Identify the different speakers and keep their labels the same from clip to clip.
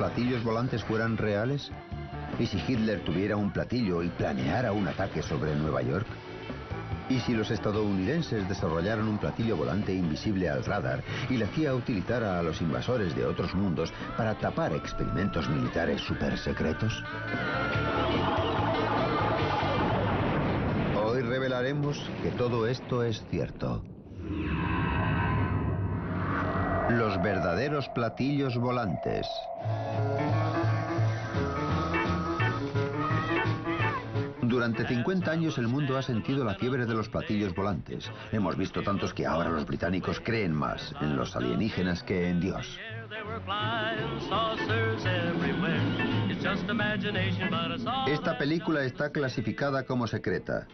Speaker 1: platillos volantes fueran reales? ¿Y si Hitler tuviera un platillo y planeara un ataque sobre Nueva York? ¿Y si los estadounidenses desarrollaran un platillo volante invisible al radar y la CIA utilizara a los invasores de otros mundos para tapar experimentos militares supersecretos? Hoy revelaremos que todo esto es cierto. Los verdaderos platillos volantes. Durante 50 años el mundo ha sentido la fiebre de los platillos volantes. Hemos visto tantos que ahora los británicos creen más en los alienígenas que en Dios. Esta película está clasificada como secreta.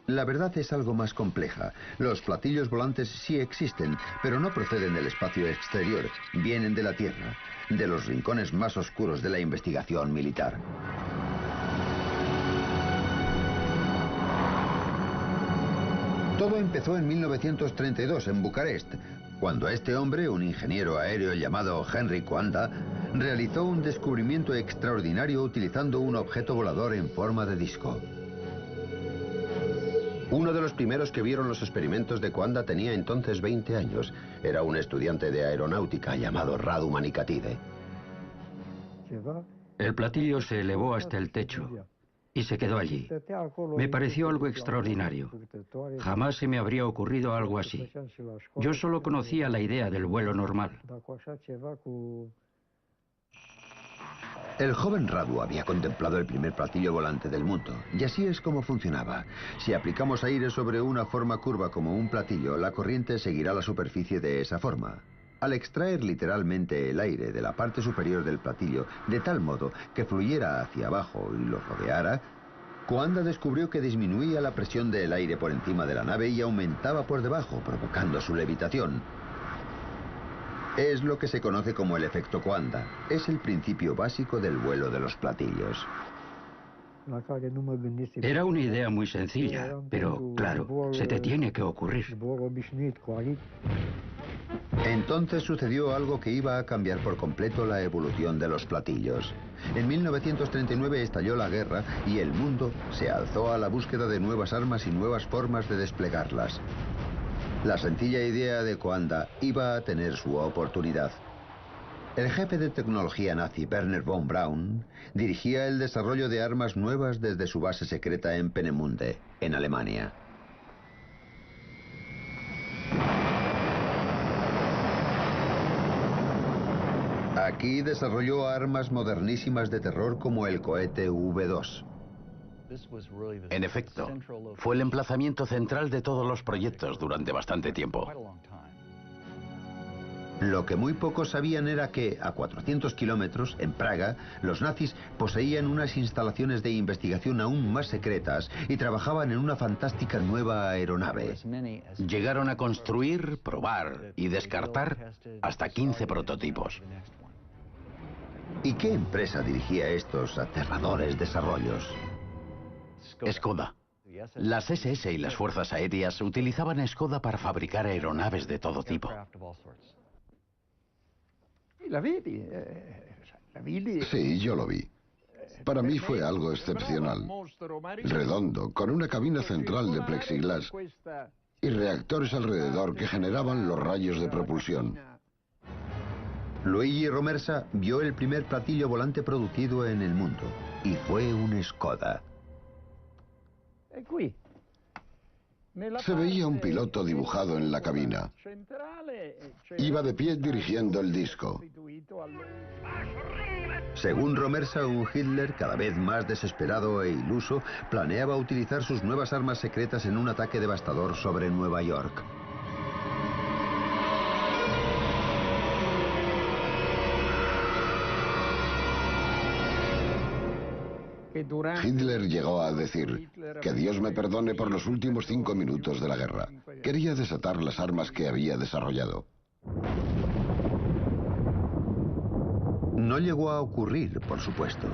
Speaker 1: La verdad es algo más compleja. Los platillos volantes sí existen, pero no proceden del espacio exterior. Vienen de la Tierra, de los rincones más oscuros de la investigación militar. Todo empezó en 1932 en Bucarest, cuando este hombre, un ingeniero aéreo llamado Henry Coanda, realizó un descubrimiento extraordinario utilizando un objeto volador en forma de disco. Uno de los primeros que vieron los experimentos de Coanda tenía entonces 20 años. Era un estudiante de aeronáutica llamado Radu Manikatide.
Speaker 2: El platillo se elevó hasta el techo y se quedó allí. Me pareció algo extraordinario. Jamás se me habría ocurrido algo así. Yo solo conocía la idea del vuelo normal.
Speaker 1: El joven Radu había contemplado el primer platillo volante del mundo, y así es como funcionaba. Si aplicamos aire sobre una forma curva como un platillo, la corriente seguirá la superficie de esa forma. Al extraer literalmente el aire de la parte superior del platillo, de tal modo que fluyera hacia abajo y lo rodeara, Coanda descubrió que disminuía la presión del aire por encima de la nave y aumentaba por debajo, provocando su levitación. Es lo que se conoce como el efecto Coanda. Es el principio básico del vuelo de los platillos.
Speaker 2: Era una idea muy sencilla, pero claro, se te tiene que ocurrir.
Speaker 1: Entonces sucedió algo que iba a cambiar por completo la evolución de los platillos. En 1939 estalló la guerra y el mundo se alzó a la búsqueda de nuevas armas y nuevas formas de desplegarlas. La sencilla idea de Coanda iba a tener su oportunidad. El jefe de tecnología nazi, Werner von Braun, dirigía el desarrollo de armas nuevas desde su base secreta en Peenemünde, en Alemania. Aquí desarrolló armas modernísimas de terror como el cohete V2.
Speaker 3: En efecto, fue el emplazamiento central de todos los proyectos durante bastante tiempo.
Speaker 1: Lo que muy pocos sabían era que, a 400 kilómetros, en Praga, los nazis poseían unas instalaciones de investigación aún más secretas y trabajaban en una fantástica nueva aeronave.
Speaker 3: Llegaron a construir, probar y descartar hasta 15 prototipos.
Speaker 1: ¿Y qué empresa dirigía estos aterradores desarrollos?
Speaker 3: Skoda. Las SS y las fuerzas aéreas utilizaban Skoda para fabricar aeronaves de todo tipo.
Speaker 4: Sí, yo lo vi. Para mí fue algo excepcional. Redondo, con una cabina central de plexiglas y reactores alrededor que generaban los rayos de propulsión.
Speaker 1: Luigi Romersa vio el primer platillo volante producido en el mundo, y fue un Skoda.
Speaker 4: Se veía un piloto dibujado en la cabina. Iba de pie dirigiendo el disco.
Speaker 1: Según Romersa, un Hitler cada vez más desesperado e iluso planeaba utilizar sus nuevas armas secretas en un ataque devastador sobre Nueva York.
Speaker 4: Hitler llegó a decir: que Dios me perdone por los últimos 5 minutos de la guerra. Quería desatar las armas que había desarrollado.
Speaker 1: No llegó a ocurrir, por supuesto.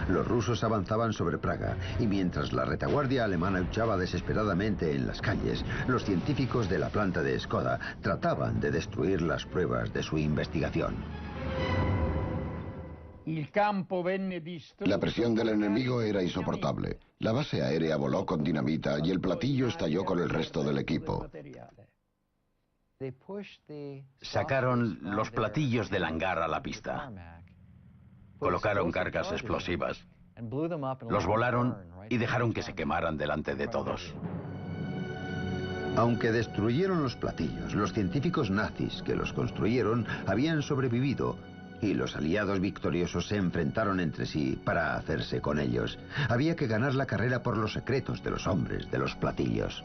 Speaker 1: Los rusos avanzaban sobre Praga y mientras la retaguardia alemana luchaba desesperadamente en las calles, los científicos de la planta de Skoda trataban de destruir las pruebas de su investigación.
Speaker 4: La presión del enemigo era insoportable. La base aérea voló con dinamita y el platillo estalló con el resto del equipo.
Speaker 3: Sacaron los platillos del hangar a la pista. Colocaron cargas explosivas. Los volaron y dejaron que se quemaran delante de todos.
Speaker 1: Aunque destruyeron los platillos, los científicos nazis que los construyeron habían sobrevivido y los aliados victoriosos se enfrentaron entre sí para hacerse con ellos. Había que ganar la carrera por los secretos de los hombres de los platillos.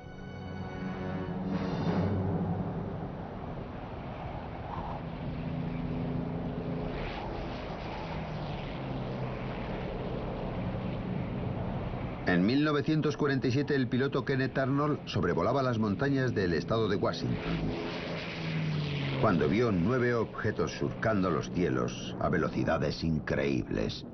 Speaker 1: En 1947 el piloto Kenneth Arnold sobrevolaba las montañas del estado de Washington, cuando vio 9 objetos surcando los cielos a velocidades increíbles.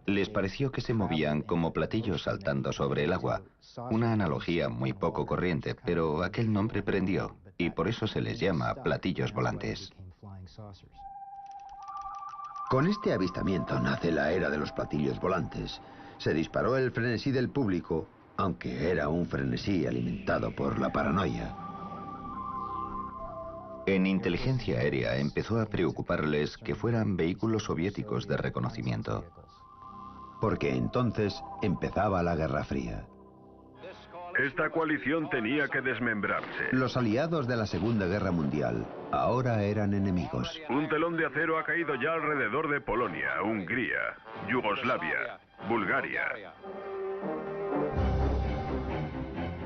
Speaker 5: Les pareció que se movían como platillos saltando sobre el agua. Una analogía muy poco corriente, pero aquel nombre prendió y por eso se les llama platillos volantes.
Speaker 1: Con este avistamiento nace la era de los platillos volantes. Se disparó el frenesí del público, aunque era un frenesí alimentado por la paranoia.
Speaker 5: En inteligencia aérea empezó a preocuparles que fueran vehículos soviéticos de reconocimiento.
Speaker 1: Porque entonces empezaba la Guerra Fría.
Speaker 6: Esta coalición tenía que desmembrarse.
Speaker 1: Los aliados de la Segunda Guerra Mundial ahora eran enemigos.
Speaker 6: Un telón de acero ha caído ya alrededor de Polonia, Hungría, Yugoslavia, Bulgaria.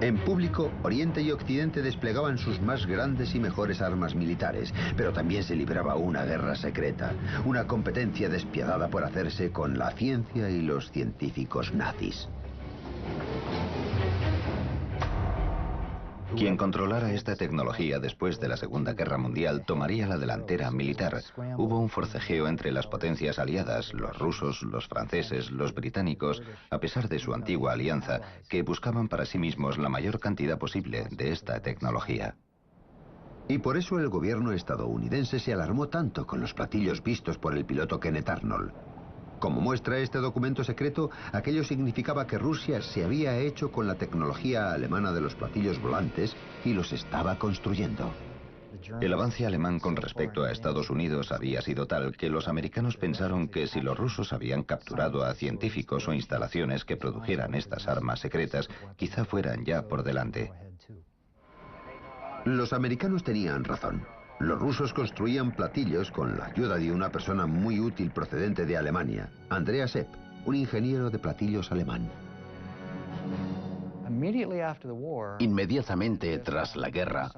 Speaker 1: En público, Oriente y Occidente desplegaban sus más grandes y mejores armas militares, pero también se libraba una guerra secreta, una competencia despiadada por hacerse con la ciencia y los científicos nazis.
Speaker 5: Quien controlara esta tecnología después de la Segunda Guerra Mundial tomaría la delantera militar. Hubo un forcejeo entre las potencias aliadas, los rusos, los franceses, los británicos, a pesar de su antigua alianza, que buscaban para sí mismos la mayor cantidad posible de esta tecnología.
Speaker 1: Y por eso el gobierno estadounidense se alarmó tanto con los platillos vistos por el piloto Kenneth Arnold. Como muestra este documento secreto, aquello significaba que Rusia se había hecho con la tecnología alemana de los platillos volantes y los estaba construyendo.
Speaker 5: El avance alemán con respecto a Estados Unidos había sido tal que los americanos pensaron que si los rusos habían capturado a científicos o instalaciones que produjeran estas armas secretas, quizá fueran ya por delante.
Speaker 1: Los americanos tenían razón. Los rusos construían platillos con la ayuda de una persona muy útil procedente de Alemania, Andreas Epp, un ingeniero de platillos alemán.
Speaker 3: Inmediatamente tras la guerra,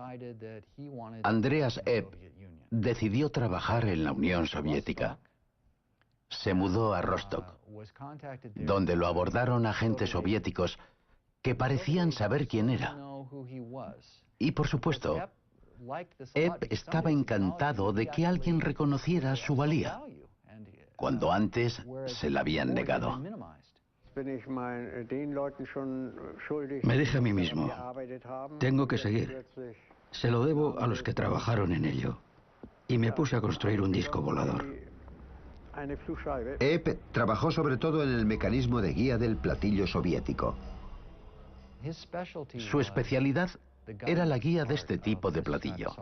Speaker 3: Andreas Epp decidió trabajar en la Unión Soviética. Se mudó a Rostock, donde lo abordaron agentes soviéticos que parecían saber quién era. Y por supuesto, Epp estaba encantado de que alguien reconociera su valía, cuando antes se la habían negado.
Speaker 2: Me dije a mí mismo, tengo que seguir. Se lo debo a los que trabajaron en ello. Y me puse a construir un disco volador.
Speaker 1: Epp trabajó sobre todo en el mecanismo de guía del platillo soviético.
Speaker 3: Su especialidad era la guía de este tipo de platillo.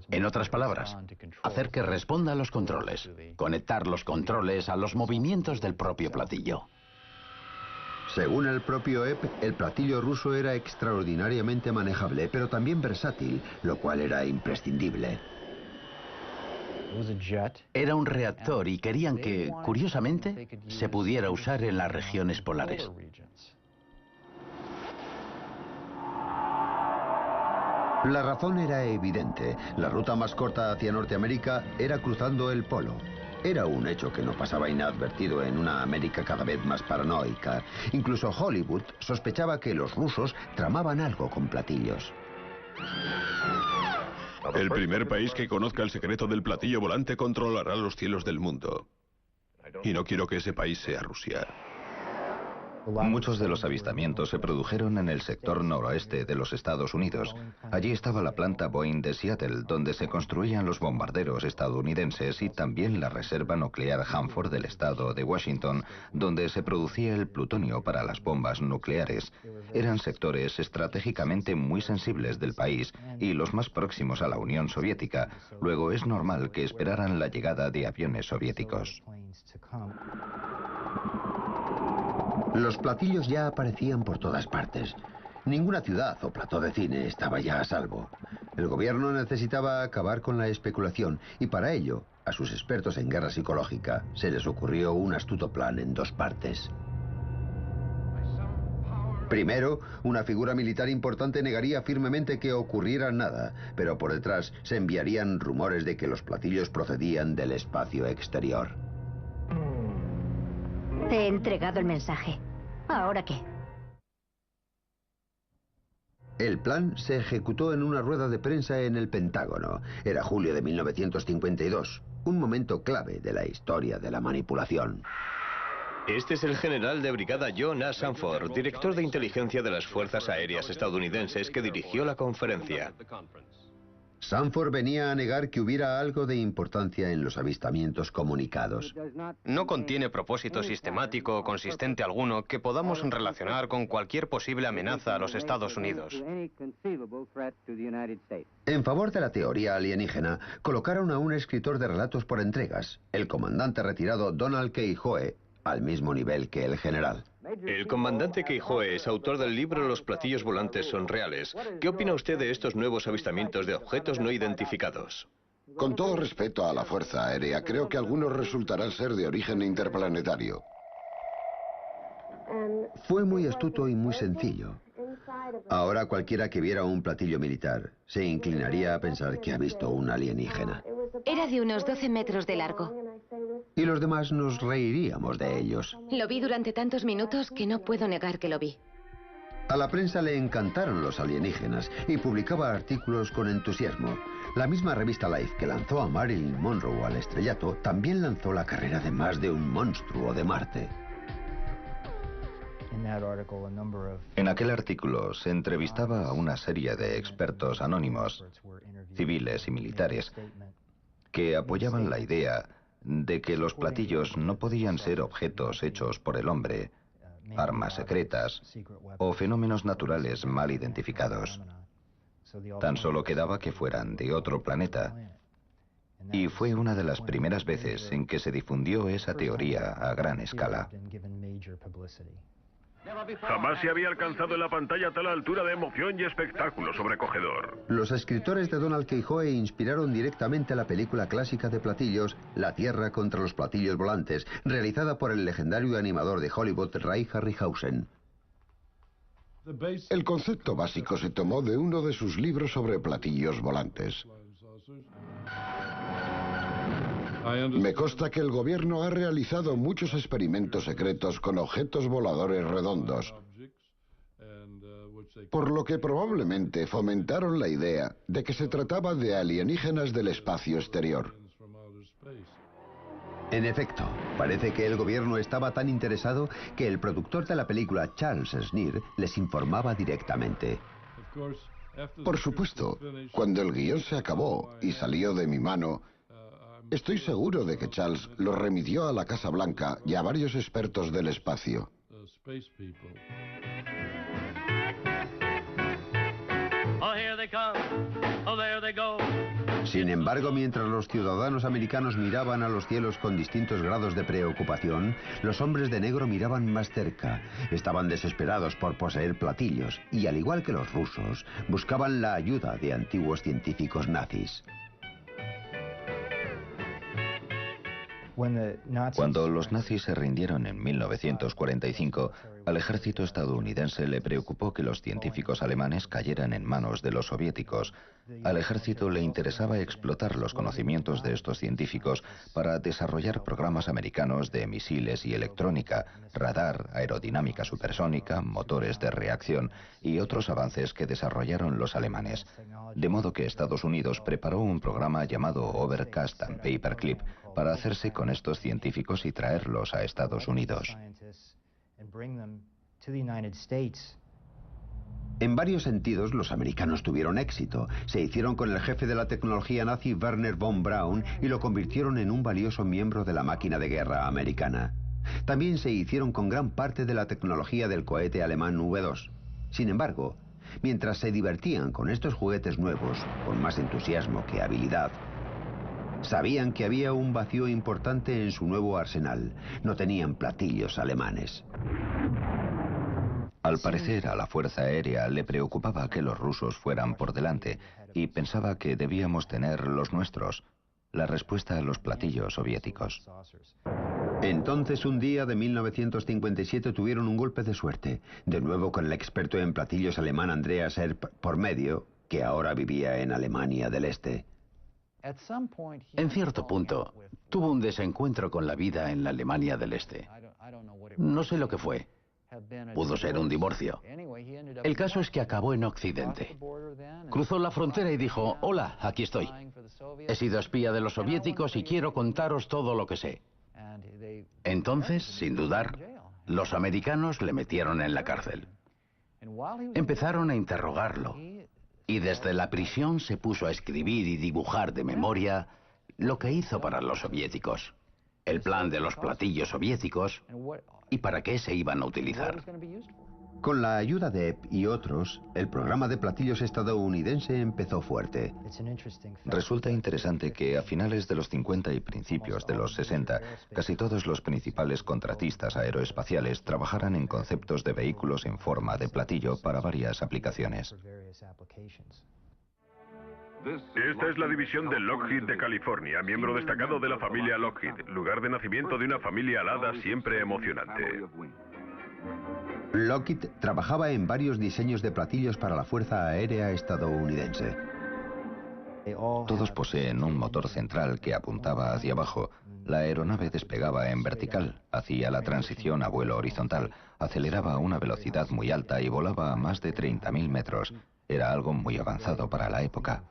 Speaker 3: En otras palabras, hacer que responda a los controles, conectar los controles a los movimientos del propio platillo.
Speaker 1: Según el propio Epp, el platillo ruso era extraordinariamente manejable, pero también versátil, lo cual era imprescindible.
Speaker 3: Era un reactor y querían que, curiosamente, se pudiera usar en las regiones polares.
Speaker 1: La razón era evidente. La ruta más corta hacia Norteamérica era cruzando el polo. Era un hecho que no pasaba inadvertido en una América cada vez más paranoica. Incluso Hollywood sospechaba que los rusos tramaban algo con platillos.
Speaker 6: El primer país que conozca el secreto del platillo volante controlará los cielos del mundo. Y no quiero que ese país sea Rusia.
Speaker 5: Muchos de los avistamientos se produjeron en el sector noroeste de los Estados Unidos. Allí estaba la planta Boeing de Seattle, donde se construían los bombarderos estadounidenses, y también la reserva nuclear Hanford del estado de Washington, donde se producía el plutonio para las bombas nucleares. Eran sectores estratégicamente muy sensibles del país y los más próximos a la Unión Soviética. Luego es normal que esperaran la llegada de aviones soviéticos.
Speaker 1: Los platillos ya aparecían por todas partes. Ninguna ciudad o plató de cine estaba ya a salvo. El gobierno necesitaba acabar con la especulación y para ello, a sus expertos en guerra psicológica, se les ocurrió un astuto plan en dos partes. Primero, una figura militar importante negaría firmemente que ocurriera nada, pero por detrás se enviarían rumores de que los platillos procedían del espacio exterior.
Speaker 7: Te he entregado el mensaje. ¿Ahora qué?
Speaker 1: El plan se ejecutó en una rueda de prensa en el Pentágono. Era julio de 1952, un momento clave de la historia de la manipulación.
Speaker 8: Este es el general de brigada John A. Sanford, director de inteligencia de las Fuerzas Aéreas estadounidenses, que dirigió la conferencia.
Speaker 1: Sanford venía a negar que hubiera algo de importancia en los avistamientos comunicados.
Speaker 9: No contiene propósito sistemático o consistente alguno que podamos relacionar con cualquier posible amenaza a los Estados Unidos.
Speaker 1: En favor de la teoría alienígena, colocaron a un escritor de relatos por entregas, el comandante retirado Donald Keyhoe, al mismo nivel que el general.
Speaker 8: El comandante Keyhoe es autor del libro Los platillos volantes son reales. ¿Qué opina usted de estos nuevos avistamientos de objetos no identificados?
Speaker 4: Con todo respeto a la Fuerza Aérea, creo que algunos resultarán ser de origen interplanetario.
Speaker 1: Fue muy astuto y muy sencillo. Ahora cualquiera que viera un platillo militar se inclinaría a pensar que ha visto un alienígena.
Speaker 7: Era de unos 12 metros de largo.
Speaker 1: Y los demás nos reiríamos de ellos.
Speaker 7: Lo vi durante tantos minutos que no puedo negar que lo vi.
Speaker 1: A la prensa le encantaron los alienígenas y publicaba artículos con entusiasmo. La misma revista Life que lanzó a Marilyn Monroe al estrellato también lanzó la carrera de más de un monstruo de Marte.
Speaker 5: En aquel artículo se entrevistaba a una serie de expertos anónimos, civiles y militares, que apoyaban la idea de que los platillos no podían ser objetos hechos por el hombre, armas secretas o fenómenos naturales mal identificados. Tan solo quedaba que fueran de otro planeta. Y fue una de las primeras veces en que se difundió esa teoría a gran escala.
Speaker 6: Jamás se había alcanzado en la pantalla tal altura de emoción y espectáculo sobrecogedor.
Speaker 1: Los escritores de Donald Keyhoe inspiraron directamente la película clásica de platillos, La Tierra contra los platillos volantes, realizada por el legendario animador de Hollywood, Ray Harryhausen.
Speaker 4: El concepto básico se tomó de uno de sus libros sobre platillos volantes. Me consta que el gobierno ha realizado muchos experimentos secretos con objetos voladores redondos, por lo que probablemente fomentaron la idea de que se trataba de alienígenas del espacio exterior.
Speaker 1: En efecto, parece que el gobierno estaba tan interesado que el productor de la película, Charles Schneer, les informaba directamente.
Speaker 4: Por supuesto, cuando el guión se acabó y salió de mi mano, estoy seguro de que Charles lo remitió a la Casa Blanca y a varios expertos del espacio.
Speaker 1: Sin embargo, mientras los ciudadanos americanos miraban a los cielos con distintos grados de preocupación, los hombres de negro miraban más cerca. Estaban desesperados por poseer platillos y, al igual que los rusos, buscaban la ayuda de antiguos científicos nazis.
Speaker 5: Cuando los nazis se rindieron en 1945, al ejército estadounidense le preocupó que los científicos alemanes cayeran en manos de los soviéticos. Al ejército le interesaba explotar los conocimientos de estos científicos para desarrollar programas americanos de misiles y electrónica, radar, aerodinámica supersónica, motores de reacción y otros avances que desarrollaron los alemanes. De modo que Estados Unidos preparó un programa llamado Overcast and Paperclip para hacerse con estos científicos y traerlos a Estados Unidos.
Speaker 1: En varios sentidos, los americanos tuvieron éxito. Se hicieron con el jefe de la tecnología nazi, Wernher von Braun, y lo convirtieron en un valioso miembro de la máquina de guerra americana. También se hicieron con gran parte de la tecnología del cohete alemán V2. Sin embargo, mientras se divertían con estos juguetes nuevos, con más entusiasmo que habilidad, sabían que había un vacío importante en su nuevo arsenal. No tenían platillos alemanes.
Speaker 5: Al parecer, a la Fuerza Aérea le preocupaba que los rusos fueran por delante y pensaba que debíamos tener los nuestros, la respuesta a los platillos soviéticos.
Speaker 1: Entonces, un día de 1957 tuvieron un golpe de suerte, de nuevo con el experto en platillos alemán Andreas Erb por medio, que ahora vivía en Alemania del Este.
Speaker 3: En cierto punto, tuvo un desencuentro con la vida en la Alemania del Este. No sé lo que fue. Pudo ser un divorcio. El caso es que acabó en Occidente. Cruzó la frontera y dijo: hola, aquí estoy. He sido espía de los soviéticos y quiero contaros todo lo que sé. Entonces, sin dudar, los americanos le metieron en la cárcel. Empezaron a interrogarlo y desde la prisión se puso a escribir y dibujar de memoria lo que hizo para los soviéticos, el plan de los platillos soviéticos y para qué se iban a utilizar.
Speaker 1: Con la ayuda de Epp y otros, el programa de platillos estadounidense empezó fuerte.
Speaker 5: Resulta interesante que a finales de los 50 y principios de los 60, casi todos los principales contratistas aeroespaciales trabajaran en conceptos de vehículos en forma de platillo para varias aplicaciones.
Speaker 6: Esta es la división de Lockheed de California, miembro destacado de la familia Lockheed, lugar de nacimiento de una familia alada siempre emocionante.
Speaker 1: Lockheed trabajaba en varios diseños de platillos para la Fuerza Aérea estadounidense.
Speaker 5: Todos poseen un motor central que apuntaba hacia abajo. La aeronave despegaba en vertical, hacía la transición a vuelo horizontal, aceleraba a una velocidad muy alta y volaba a más de 30.000 metros. Era algo muy avanzado para la época.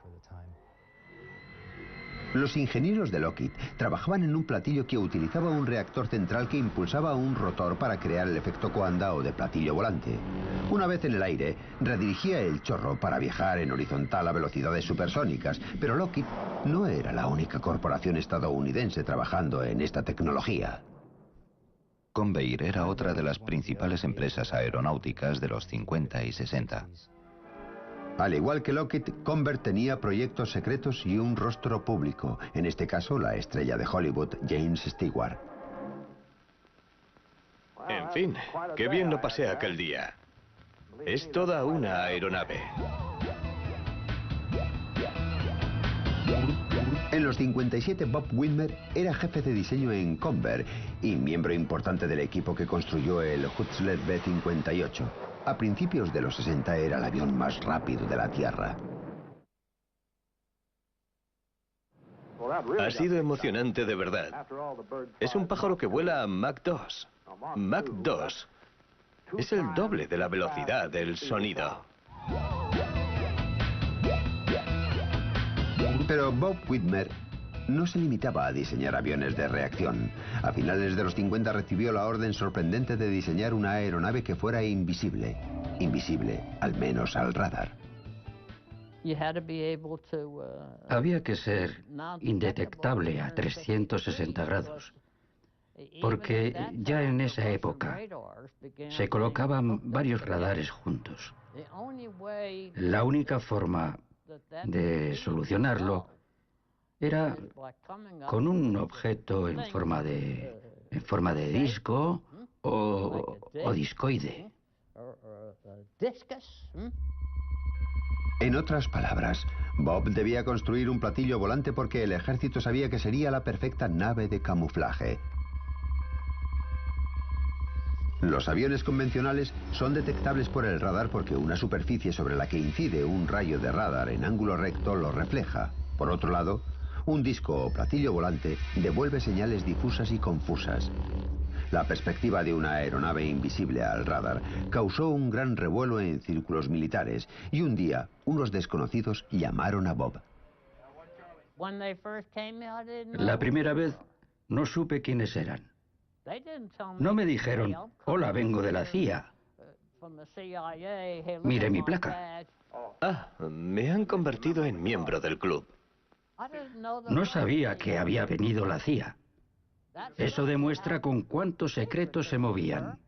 Speaker 1: Los ingenieros de Lockheed trabajaban en un platillo que utilizaba un reactor central que impulsaba un rotor para crear el efecto Coanda o de platillo volante. Una vez en el aire, redirigía el chorro para viajar en horizontal a velocidades supersónicas, pero Lockheed no era la única corporación estadounidense trabajando en esta tecnología.
Speaker 5: Convair era otra de las principales empresas aeronáuticas de los 50 y 60.
Speaker 1: Al igual que Lockheed, Convair tenía proyectos secretos y un rostro público, en este caso la estrella de Hollywood, James Stewart.
Speaker 8: En fin, qué bien lo pasé aquel día. Es toda una aeronave.
Speaker 1: En los 57, Bob Whitmer era jefe de diseño en Convair y miembro importante del equipo que construyó el Hutzler B-58. A principios de los 60 era el avión más rápido de la Tierra.
Speaker 8: Ha sido emocionante de verdad. Es un pájaro que vuela a Mach 2. Mach 2 es el doble de la velocidad del sonido.
Speaker 1: Pero Bob Whitmer no se limitaba a diseñar aviones de reacción. A finales de los 50 recibió la orden sorprendente de diseñar una aeronave que fuera invisible. Invisible, al menos al radar.
Speaker 2: Había que ser indetectable a 360 grados, porque ya en esa época se colocaban varios radares juntos. La única forma de solucionarlo era con un objeto en forma de disco o discoide.
Speaker 1: En otras palabras, Bob debía construir un platillo volante porque el ejército sabía que sería la perfecta nave de camuflaje. Los aviones convencionales son detectables por el radar porque una superficie sobre la que incide un rayo de radar en ángulo recto lo refleja. Por otro lado, un disco o platillo volante devuelve señales difusas y confusas. La perspectiva de una aeronave invisible al radar causó un gran revuelo en círculos militares y un día unos desconocidos llamaron a Bob.
Speaker 2: La primera vez no supe quiénes eran. No me dijeron, hola, vengo de la CIA. Mire mi placa.
Speaker 8: Ah, me han convertido en miembro del club.
Speaker 2: No sabía que había venido la CIA. Eso demuestra con cuántos secretos se movían.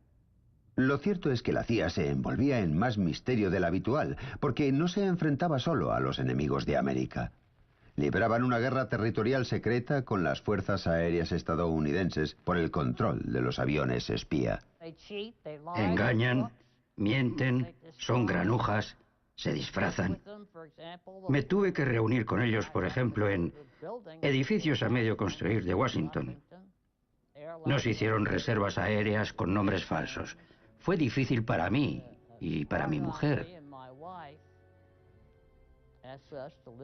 Speaker 1: Lo cierto es que la CIA se envolvía en más misterio del habitual, porque no se enfrentaba solo a los enemigos de América. Libraban una guerra territorial secreta con las fuerzas aéreas estadounidenses por el control de los aviones espía.
Speaker 2: Engañan, mienten, son granujas, se disfrazan. Me tuve que reunir con ellos, por ejemplo, en edificios a medio construir de Washington. Nos hicieron reservas aéreas con nombres falsos. Fue difícil para mí y para mi mujer.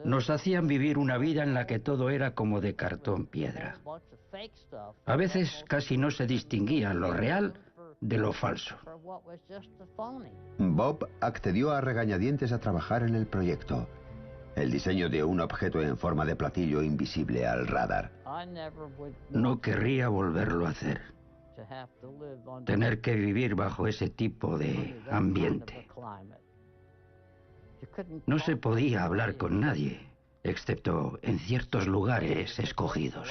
Speaker 2: Nos hacían vivir una vida en la que todo era como de cartón piedra. A veces casi no se distinguía lo real de lo falso.
Speaker 1: Bob accedió a regañadientes a trabajar en el proyecto. El diseño de un objeto en forma de platillo invisible al radar.
Speaker 2: No querría volverlo a hacer. Tener que vivir bajo ese tipo de ambiente. No se podía hablar con nadie, excepto en ciertos lugares escogidos.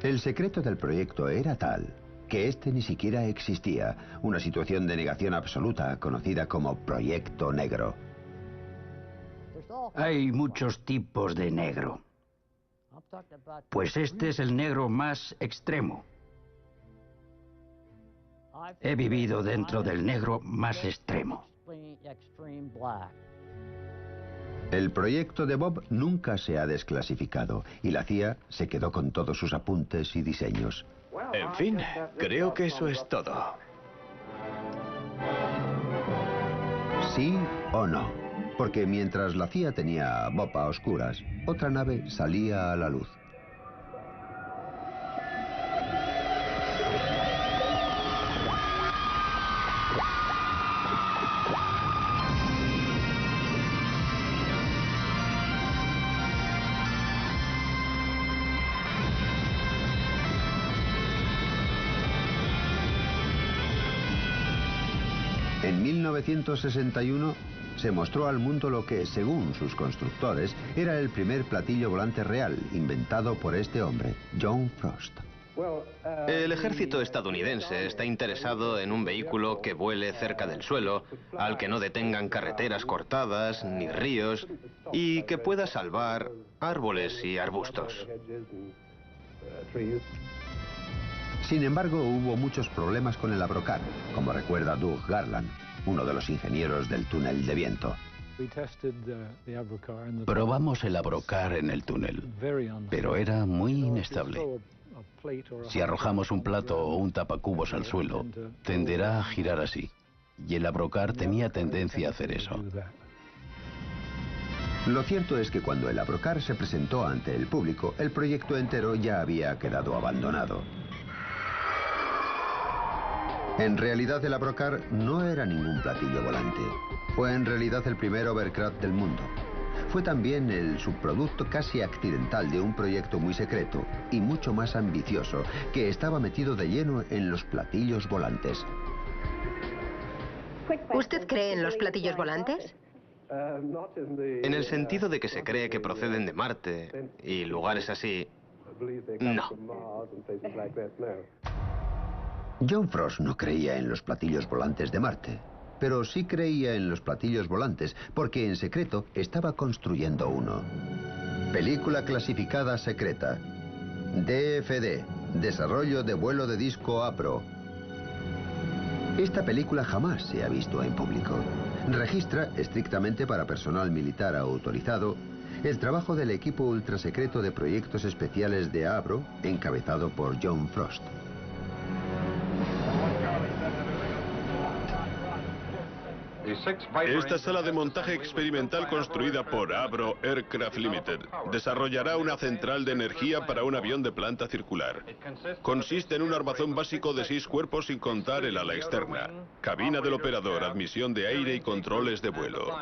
Speaker 1: El secreto del proyecto era tal que este ni siquiera existía, una situación de negación absoluta conocida como Proyecto Negro.
Speaker 2: Hay muchos tipos de negro. Pues este es el negro más extremo. He vivido dentro del negro más extremo.
Speaker 1: El proyecto de Bob nunca se ha desclasificado y la CIA se quedó con todos sus apuntes y diseños.
Speaker 8: En fin, creo que eso es todo.
Speaker 1: ¿Sí o no? Porque mientras la CIA tenía a Bob a oscuras, otra nave salía a la luz. En 1961 se mostró al mundo lo que, según sus constructores, era el primer platillo volante real inventado por este hombre, John Frost.
Speaker 9: El ejército estadounidense está interesado en un vehículo que vuele cerca del suelo, al que no detengan carreteras cortadas ni ríos y que pueda salvar árboles y arbustos.
Speaker 1: Sin embargo, hubo muchos problemas con el Abrocar, como recuerda Doug Garland, uno de los ingenieros del túnel de viento.
Speaker 3: Probamos el Abrocar en el túnel, pero era muy inestable. Si arrojamos un plato o un tapacubos al suelo, tenderá a girar así. Y el Abrocar tenía tendencia a hacer eso.
Speaker 1: Lo cierto es que cuando el Abrocar se presentó ante el público, el proyecto entero ya había quedado abandonado. En realidad el Abrocar no era ningún platillo volante. Fue en realidad el primer hovercraft del mundo. Fue también el subproducto casi accidental de un proyecto muy secreto y mucho más ambicioso que estaba metido de lleno en los platillos volantes.
Speaker 7: ¿Usted cree en los platillos volantes?
Speaker 9: En el sentido de que se cree que proceden de Marte y lugares así, no.
Speaker 1: John Frost no creía en los platillos volantes de Marte, pero sí creía en los platillos volantes porque en secreto estaba construyendo uno. Película clasificada secreta. DFD, desarrollo de vuelo de disco APRO. Esta película jamás se ha visto en público. Registra, estrictamente para personal militar autorizado, el trabajo del equipo ultrasecreto de proyectos especiales de ABRO, encabezado por John Frost.
Speaker 10: Esta sala de montaje experimental construida por Avro Aircraft Limited desarrollará una central de energía para un avión de planta circular. Consiste en un armazón básico de 6 cuerpos sin contar el ala externa, cabina del operador, admisión de aire y controles de vuelo.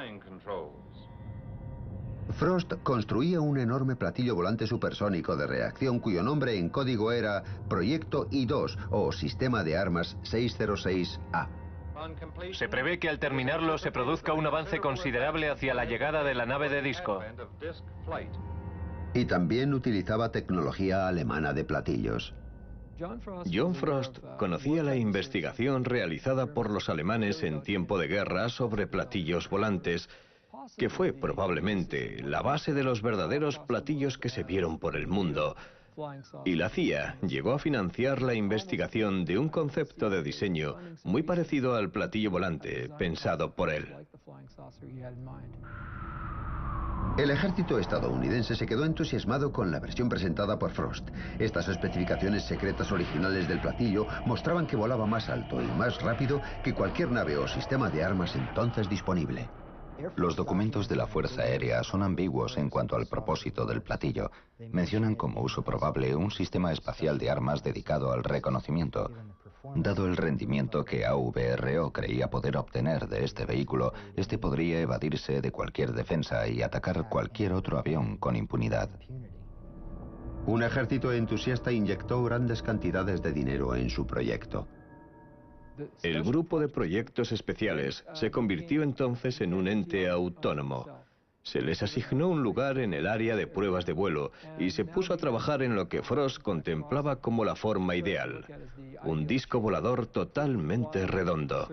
Speaker 1: Frost construía un enorme platillo volante supersónico de reacción cuyo nombre en código era Proyecto I-2 o Sistema de Armas 606A.
Speaker 11: Se prevé que al terminarlo se produzca un avance considerable hacia la llegada de la nave de disco.
Speaker 1: Y también utilizaba tecnología alemana de platillos.
Speaker 8: John Frost conocía la investigación realizada por los alemanes en tiempo de guerra sobre platillos volantes, que fue probablemente la base de los verdaderos platillos que se vieron por el mundo. Y la CIA llegó a financiar la investigación de un concepto de diseño muy parecido al platillo volante pensado por él.
Speaker 1: El ejército estadounidense se quedó entusiasmado con la versión presentada por Frost. Estas especificaciones secretas originales del platillo mostraban que volaba más alto y más rápido que cualquier nave o sistema de armas entonces disponible.
Speaker 5: Los documentos de la Fuerza Aérea son ambiguos en cuanto al propósito del platillo. Mencionan como uso probable un sistema espacial de armas dedicado al reconocimiento. Dado el rendimiento que AVRO creía poder obtener de este vehículo, este podría evadirse de cualquier defensa y atacar cualquier otro avión con impunidad.
Speaker 1: Un ejército entusiasta inyectó grandes cantidades de dinero en su proyecto.
Speaker 8: El grupo de proyectos especiales se convirtió entonces en un ente autónomo. Se les asignó un lugar en el área de pruebas de vuelo y se puso a trabajar en lo que Frost contemplaba como la forma ideal, un disco volador totalmente redondo.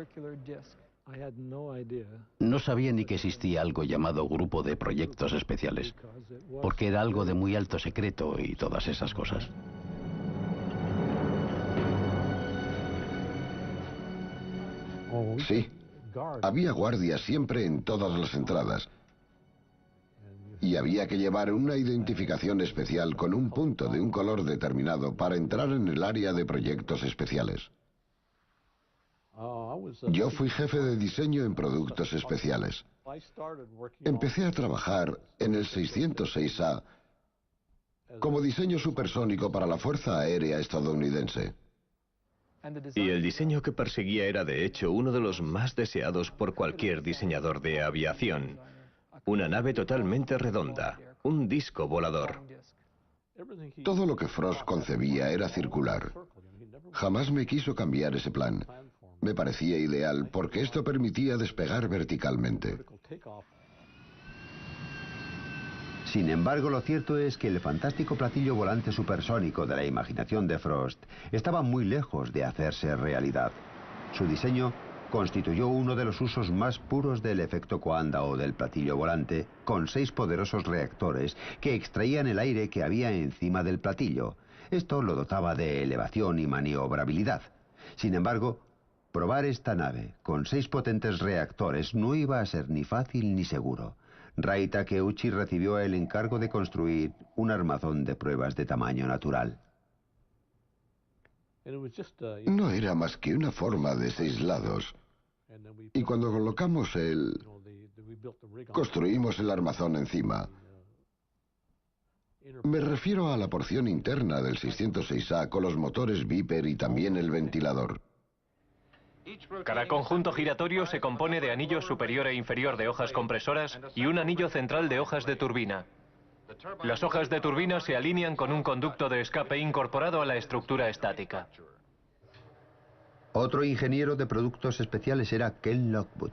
Speaker 3: No sabía ni que existía algo llamado grupo de proyectos especiales, porque era algo de muy alto secreto y todas esas cosas.
Speaker 4: Sí, había guardias siempre en todas las entradas. Y había que llevar una identificación especial con un punto de un color determinado para entrar en el área de proyectos especiales. Yo fui jefe de diseño en productos especiales. Empecé a trabajar en el 606A como diseño supersónico para la Fuerza Aérea estadounidense.
Speaker 8: Y el diseño que perseguía era de hecho uno de los más deseados por cualquier diseñador de aviación. Una nave totalmente redonda, un disco volador.
Speaker 4: Todo lo que Frost concebía era circular. Jamás me quiso cambiar ese plan. Me parecía ideal porque esto permitía despegar verticalmente.
Speaker 1: Sin embargo, lo cierto es que el fantástico platillo volante supersónico de la imaginación de Frost estaba muy lejos de hacerse realidad. Su diseño constituyó uno de los usos más puros del efecto Coanda o del platillo volante, con 6 poderosos reactores que extraían el aire que había encima del platillo. Esto lo dotaba de elevación y maniobrabilidad. Sin embargo, probar esta nave con 6 potentes reactores no iba a ser ni fácil ni seguro. Rai Takeuchi recibió el encargo de construir un armazón de pruebas de tamaño natural.
Speaker 4: No era más que una forma de 6 lados. Y cuando colocamos construimos el armazón encima. Me refiero a la porción interna del 606A con los motores Viper y también el ventilador.
Speaker 11: Cada conjunto giratorio se compone de anillo superior e inferior de hojas compresoras y un anillo central de hojas de turbina. Las hojas de turbina se alinean con un conducto de escape incorporado a la estructura estática.
Speaker 1: Otro ingeniero de productos especiales era Ken Lockwood.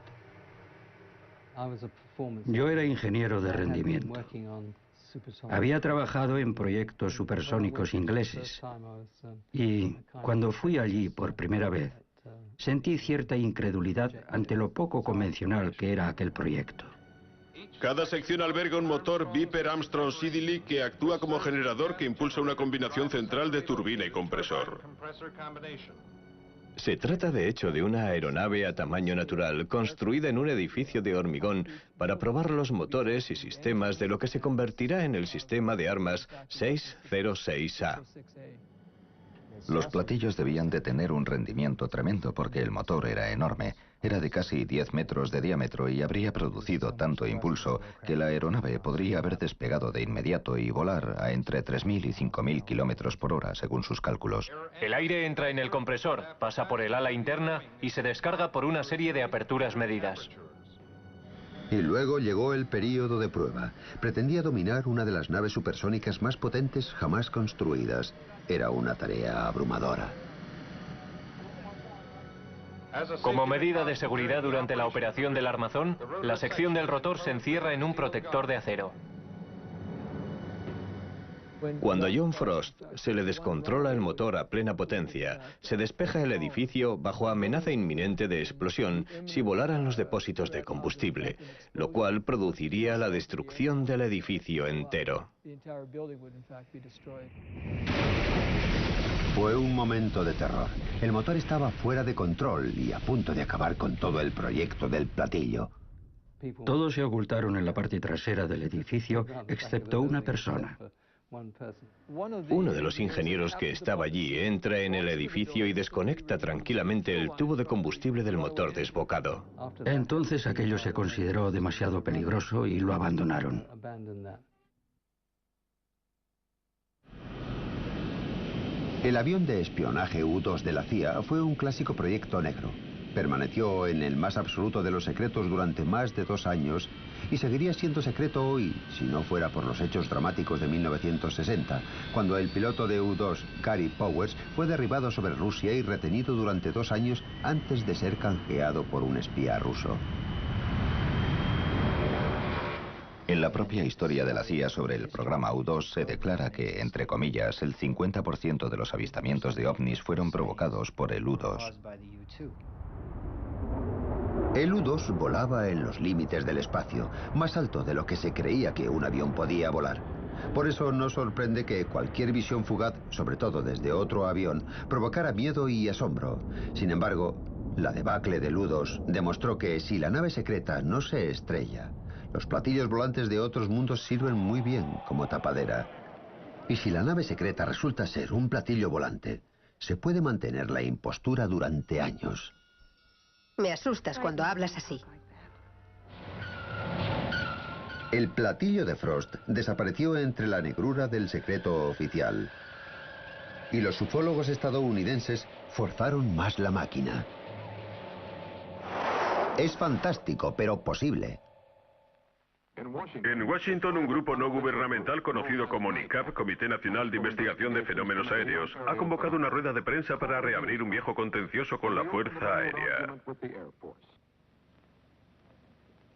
Speaker 2: Yo era ingeniero de rendimiento. Había trabajado en proyectos supersónicos ingleses y cuando fui allí por primera vez, sentí cierta incredulidad ante lo poco convencional que era aquel proyecto.
Speaker 10: Cada sección alberga un motor Viper Armstrong Siddeley que actúa como generador que impulsa una combinación central de turbina y compresor.
Speaker 8: Se trata de hecho de una aeronave a tamaño natural construida en un edificio de hormigón para probar los motores y sistemas de lo que se convertirá en el sistema de armas 606A.
Speaker 5: Los platillos debían de tener un rendimiento tremendo porque el motor era enorme. Era de casi 10 metros de diámetro y habría producido tanto impulso que la aeronave podría haber despegado de inmediato y volar a entre 3.000 y 5.000 kilómetros por hora, según sus cálculos.
Speaker 11: El aire entra en el compresor, pasa por el ala interna y se descarga por una serie de aperturas medidas.
Speaker 1: Y luego llegó el período de prueba. Pretendía dominar una de las naves supersónicas más potentes jamás construidas. Era una tarea abrumadora.
Speaker 11: Como medida de seguridad durante la operación del armazón, la sección del rotor se encierra en un protector de acero.
Speaker 8: Cuando a John Frost se le descontrola el motor a plena potencia, se despeja el edificio bajo amenaza inminente de explosión si volaran los depósitos de combustible, lo cual produciría la destrucción del edificio entero.
Speaker 1: Fue un momento de terror. El motor estaba fuera de control y a punto de acabar con todo el proyecto del platillo.
Speaker 2: Todos se ocultaron en la parte trasera del edificio, excepto una persona.
Speaker 8: Uno de los ingenieros que estaba allí entra en el edificio y desconecta tranquilamente el tubo de combustible del motor desbocado.
Speaker 2: Entonces aquello se consideró demasiado peligroso y lo abandonaron.
Speaker 1: El avión de espionaje U-2 de la CIA fue un clásico proyecto negro. Permaneció en el más absoluto de los secretos durante más de 2 años y seguiría siendo secreto hoy, si no fuera por los hechos dramáticos de 1960, cuando el piloto de U-2, Gary Powers, fue derribado sobre Rusia y retenido durante 2 años antes de ser canjeado por un espía ruso.
Speaker 5: En la propia historia de la CIA sobre el programa U-2 se declara que, entre comillas, el 50% de los avistamientos de ovnis fueron provocados por el U-2.
Speaker 1: El U-2 volaba en los límites del espacio, más alto de lo que se creía que un avión podía volar. Por eso no sorprende que cualquier visión fugaz, sobre todo desde otro avión, provocara miedo y asombro. Sin embargo, la debacle del U-2 demostró que si la nave secreta no se estrella, los platillos volantes de otros mundos sirven muy bien como tapadera. Y si la nave secreta resulta ser un platillo volante, se puede mantener la impostura durante años.
Speaker 7: Me asustas cuando hablas así.
Speaker 1: El platillo de Frost desapareció entre la negrura del secreto oficial. Y los ufólogos estadounidenses forzaron más la máquina. Es fantástico, pero posible.
Speaker 6: En Washington, un grupo no gubernamental conocido como NICAP, Comité Nacional de Investigación de Fenómenos Aéreos, ha convocado una rueda de prensa para reabrir un viejo contencioso con la Fuerza Aérea.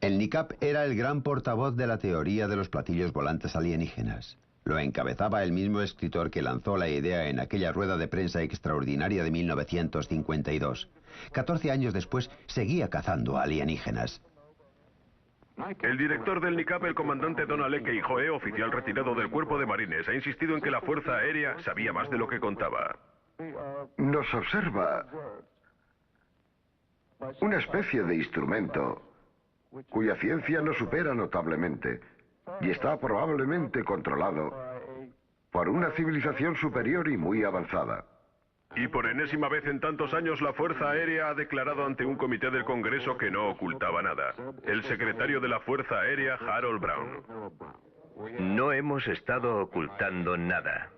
Speaker 1: El NICAP era el gran portavoz de la teoría de los platillos volantes alienígenas. Lo encabezaba el mismo escritor que lanzó la idea en aquella rueda de prensa extraordinaria de 1952. 14 años después, seguía cazando alienígenas.
Speaker 6: El director del NICAP, el comandante Donald E. Keijoe, oficial retirado del Cuerpo de Marines, ha insistido en que la Fuerza Aérea sabía más de lo que contaba.
Speaker 12: Nos observa una especie de instrumento cuya ciencia nos supera notablemente y está probablemente controlado por una civilización superior y muy avanzada.
Speaker 6: Y por enésima vez en tantos años, la Fuerza Aérea ha declarado ante un comité del Congreso que no ocultaba nada. El secretario de la Fuerza Aérea, Harold Brown.
Speaker 13: No hemos estado ocultando nada.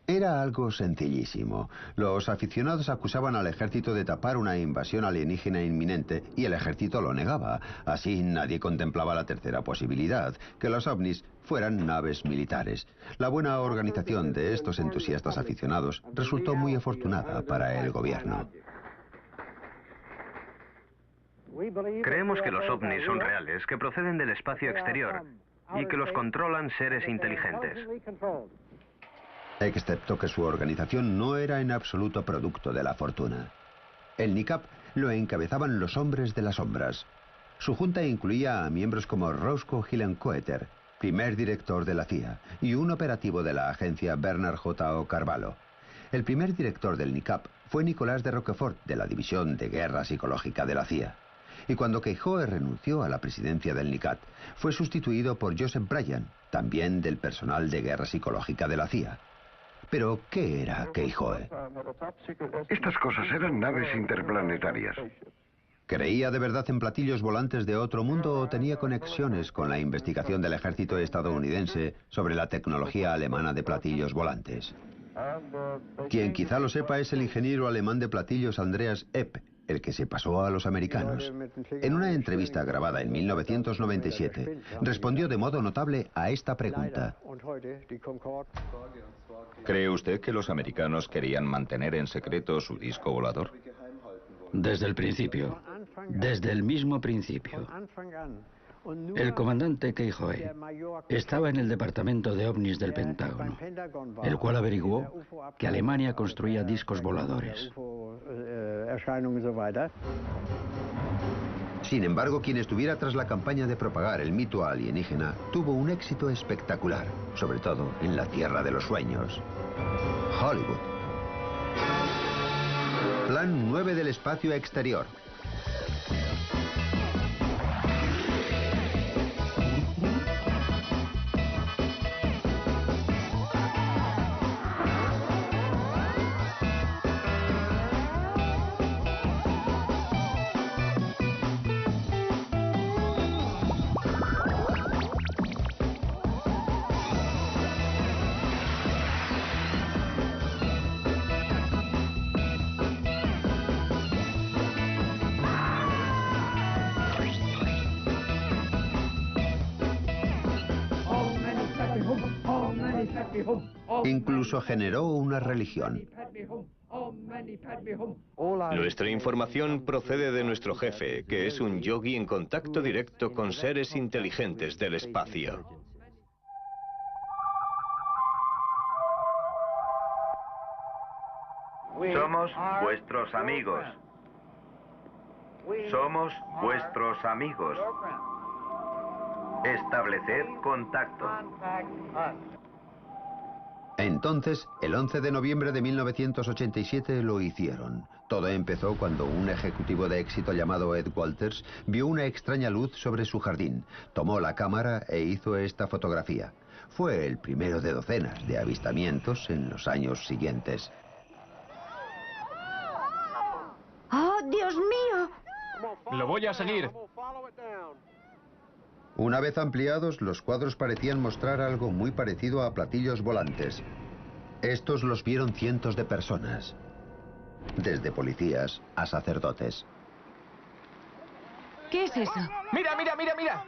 Speaker 1: Era algo sencillísimo. Los aficionados acusaban al ejército de tapar una invasión alienígena inminente y el ejército lo negaba. Así nadie contemplaba la tercera posibilidad, que los ovnis fueran naves militares. La buena organización de estos entusiastas aficionados resultó muy afortunada para el gobierno.
Speaker 14: Creemos que los ovnis son reales, que proceden del espacio exterior y que los controlan seres inteligentes.
Speaker 1: Excepto que su organización no era en absoluto producto de la fortuna. El NICAP lo encabezaban los hombres de las sombras. Su junta incluía a miembros como Roscoe Hillenkoetter, primer director de la CIA, y un operativo de la agencia Bernard J. O. Carvalho. El primer director del NICAP fue Nicolás de Roquefort, de la División de Guerra Psicológica de la CIA. Y cuando Keijoe renunció a la presidencia del NICAP, fue sustituido por Joseph Bryan, también del personal de Guerra Psicológica de la CIA. Pero, ¿qué era Keijoe?
Speaker 12: Estas cosas eran naves interplanetarias.
Speaker 1: ¿Creía de verdad en platillos volantes de otro mundo o tenía conexiones con la investigación del ejército estadounidense sobre la tecnología alemana de platillos volantes? Quien quizá lo sepa es el ingeniero alemán de platillos Andreas Epp, el que se pasó a los americanos. En una entrevista grabada en 1997, respondió de modo notable a esta pregunta.
Speaker 5: ¿Cree usted que los americanos querían mantener en secreto su disco volador?
Speaker 2: Desde el principio. Desde el mismo principio. El comandante Keyhoe estaba en el departamento de ovnis del Pentágono, el cual averiguó que Alemania construía discos voladores.
Speaker 1: Sin embargo, quien estuviera tras la campaña de propagar el mito alienígena tuvo un éxito espectacular, sobre todo en la tierra de los sueños: Hollywood. Plan 9 del espacio exterior. Incluso generó una religión.
Speaker 8: Nuestra información procede de nuestro jefe, que es un yogi en contacto directo con seres inteligentes del espacio.
Speaker 13: Somos vuestros amigos. Somos vuestros amigos. Estableced contacto.
Speaker 1: Entonces, el 11 de noviembre de 1987 lo hicieron. Todo empezó cuando un ejecutivo de éxito llamado Ed Walters vio una extraña luz sobre su jardín. Tomó la cámara e hizo esta fotografía. Fue el primero de docenas de avistamientos en los años siguientes.
Speaker 15: ¡Oh, Dios mío!
Speaker 11: Lo voy a seguir.
Speaker 1: Una vez ampliados, los cuadros parecían mostrar algo muy parecido a platillos volantes. Estos los vieron cientos de personas, desde policías a sacerdotes.
Speaker 15: ¿Qué es eso?
Speaker 11: ¡Mira, mira, mira, mira!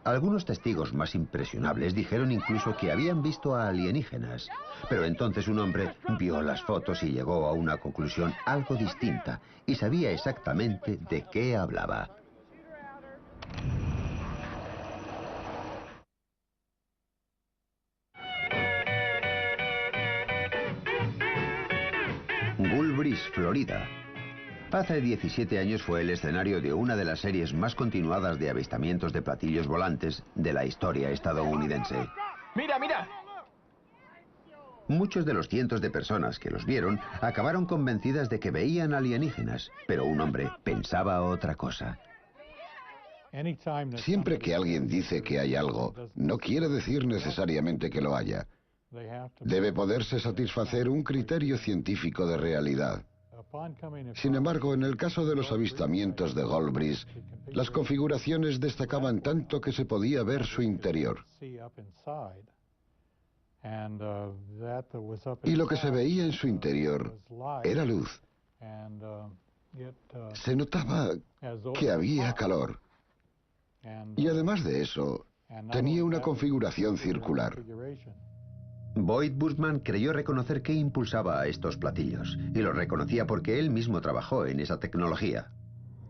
Speaker 1: Algunos testigos más impresionables dijeron incluso que habían visto a alienígenas. Pero entonces un hombre vio las fotos y llegó a una conclusión algo distinta y sabía exactamente de qué hablaba. Gulf Breeze, Florida. Hace 17 años fue el escenario de una de las series más continuadas de avistamientos de platillos volantes de la historia estadounidense.
Speaker 11: ¡Mira, mira!
Speaker 1: Muchos de los cientos de personas que los vieron acabaron convencidas de que veían alienígenas, pero un hombre pensaba otra cosa.
Speaker 4: Siempre que alguien dice que hay algo, no quiere decir necesariamente que lo haya. Debe poderse satisfacer un criterio científico de realidad. Sin embargo, en el caso de los avistamientos de Gulf Breeze, las configuraciones destacaban tanto que se podía ver su interior. Y lo que se veía en su interior era luz. Se notaba que había calor. Y además de eso, tenía una configuración circular.
Speaker 1: Boyd Bushman creyó reconocer qué impulsaba a estos platillos, y lo reconocía porque él mismo trabajó en esa tecnología.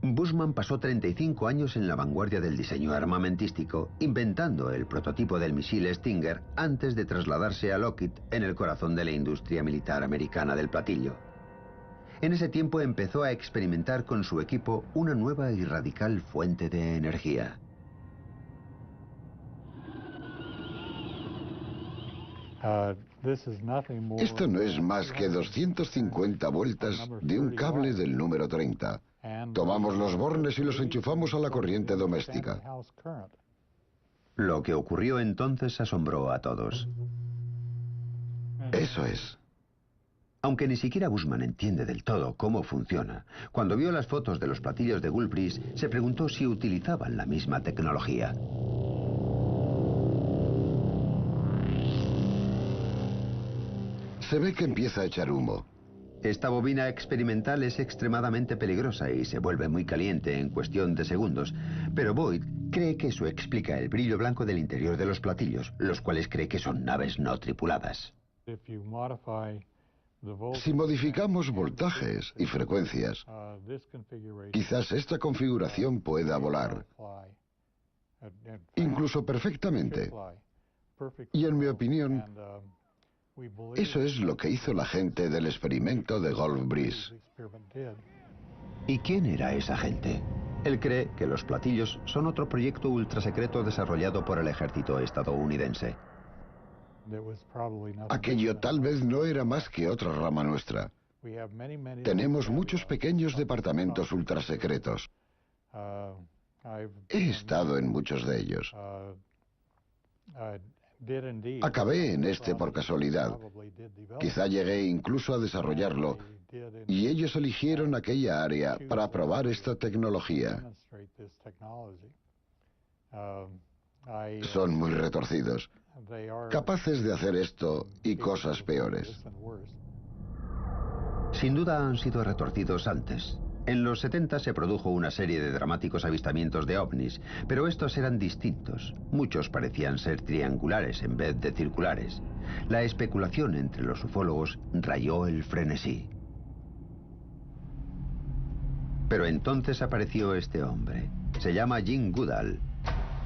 Speaker 1: Bushman pasó 35 años en la vanguardia del diseño armamentístico, inventando el prototipo del misil Stinger antes de trasladarse a Lockheed, en el corazón de la industria militar americana del platillo. En ese tiempo empezó a experimentar con su equipo una nueva y radical fuente de energía.
Speaker 4: Esto no es más que 250 vueltas de un cable del número 30. Tomamos los bornes y los enchufamos a la corriente doméstica.
Speaker 1: Lo que ocurrió entonces asombró a todos.
Speaker 4: Eso es.
Speaker 1: Aunque ni siquiera Bushman entiende del todo cómo funciona, cuando vio las fotos de los platillos de Gulf Breeze, se preguntó si utilizaban la misma tecnología.
Speaker 4: Se ve que empieza a echar humo.
Speaker 1: Esta bobina experimental es extremadamente peligrosa y se vuelve muy caliente en cuestión de segundos, pero Boyd cree que eso explica el brillo blanco del interior de los platillos, los cuales cree que son naves no tripuladas.
Speaker 4: Si modificamos voltajes y frecuencias, quizás esta configuración pueda volar, incluso perfectamente. Y en mi opinión, eso es lo que hizo la gente del experimento de Gulf Breeze.
Speaker 1: ¿Y quién era esa gente? Él cree que los platillos son otro proyecto ultrasecreto desarrollado por el ejército estadounidense.
Speaker 4: Aquello tal vez no era más que otra rama nuestra. Tenemos muchos pequeños departamentos ultrasecretos. He estado en muchos de ellos. Acabé en este por casualidad. Quizá llegué incluso a desarrollarlo, y ellos eligieron aquella área para probar esta tecnología. Son muy retorcidos, capaces de hacer esto y cosas peores.
Speaker 1: Sin duda han sido retorcidos antes. En los 70 se produjo una serie de dramáticos avistamientos de ovnis, pero estos eran distintos. Muchos parecían ser triangulares en vez de circulares. La especulación entre los ufólogos rayó el frenesí. Pero entonces apareció este hombre. Se llama Jim Goodall.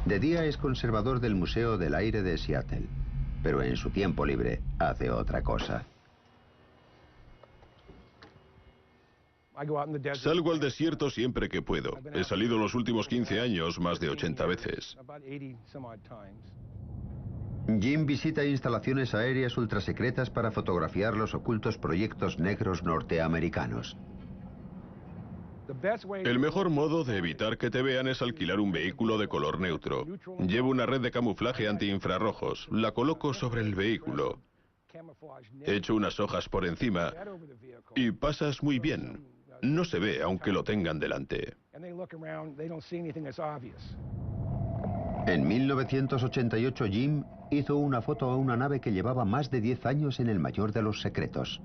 Speaker 1: De día es conservador del Museo del Aire de Seattle, pero en su tiempo libre hace otra cosa.
Speaker 10: Salgo al desierto siempre que puedo. He salido los últimos 15 años más de 80 veces.
Speaker 1: Jim visita instalaciones aéreas ultrasecretas para fotografiar los ocultos proyectos negros norteamericanos.
Speaker 10: El mejor modo de evitar que te vean es alquilar un vehículo de color neutro. Llevo una red de camuflaje antiinfrarrojos. La coloco sobre el vehículo. Echo unas hojas por encima y pasas muy bien. No se ve aunque lo tengan delante.
Speaker 1: En 1988 Jim hizo una foto a una nave que llevaba más de 10 años en el mayor de los secretos.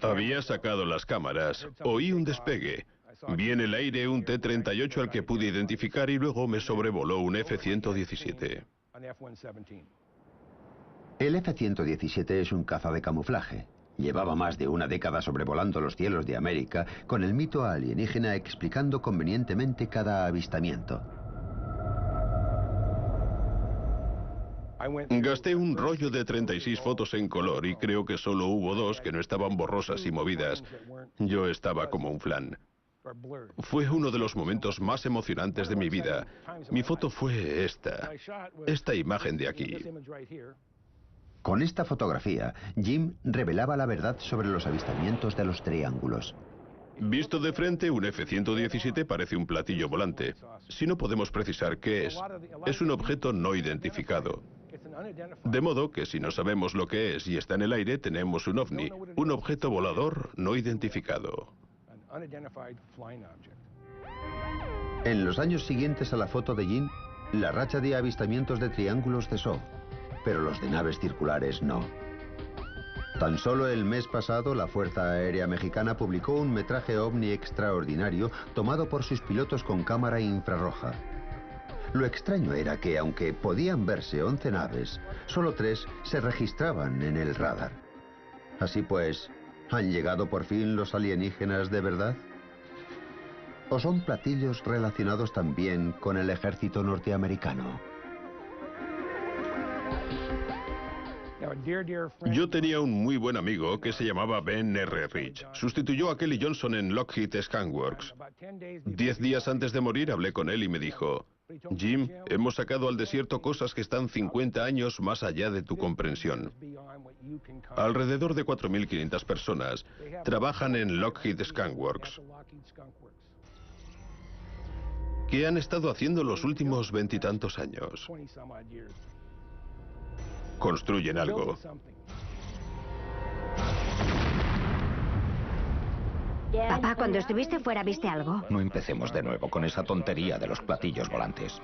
Speaker 10: Había sacado las cámaras, oí un despegue. Vi en el aire un T-38 al que pude identificar y luego me sobrevoló un F-117.
Speaker 1: El F-117 es un caza de camuflaje. Llevaba más de una década sobrevolando los cielos de América con el mito alienígena explicando convenientemente cada avistamiento.
Speaker 10: Gasté un rollo de 36 fotos en color y creo que solo hubo 2 que no estaban borrosas y movidas. Yo estaba como un flan. Fue uno de los momentos más emocionantes de mi vida. Mi foto fue esta imagen de aquí.
Speaker 1: Con esta fotografía, Jim revelaba la verdad sobre los avistamientos de los triángulos.
Speaker 10: Visto de frente, un F-117 parece un platillo volante. Si no podemos precisar qué es un objeto no identificado. De modo que si no sabemos lo que es y está en el aire, tenemos un ovni, un objeto volador no identificado.
Speaker 1: En los años siguientes a la foto de Jim, la racha de avistamientos de triángulos cesó, pero los de naves circulares no. Tan solo el mes pasado, la Fuerza Aérea Mexicana publicó un metraje ovni extraordinario tomado por sus pilotos con cámara infrarroja. Lo extraño era que, aunque podían verse 11 naves, solo 3 se registraban en el radar. Así pues, ¿han llegado por fin los alienígenas de verdad? ¿O son platillos relacionados también con el ejército norteamericano?
Speaker 10: Yo tenía un muy buen amigo que se llamaba Ben R. Rich. Sustituyó a Kelly Johnson en Lockheed Skunk-Works. 10 días antes de morir hablé con él y me dijo: Jim, hemos sacado al desierto cosas que están 50 años más allá de tu comprensión. Alrededor de 4.500 personas trabajan en Lockheed Skunk-Works. ¿Qué han estado haciendo los últimos 20 y tantos años? Construyen algo.
Speaker 15: Papá, cuando estuviste fuera, ¿viste algo?
Speaker 5: No empecemos de nuevo con esa tontería de los platillos volantes.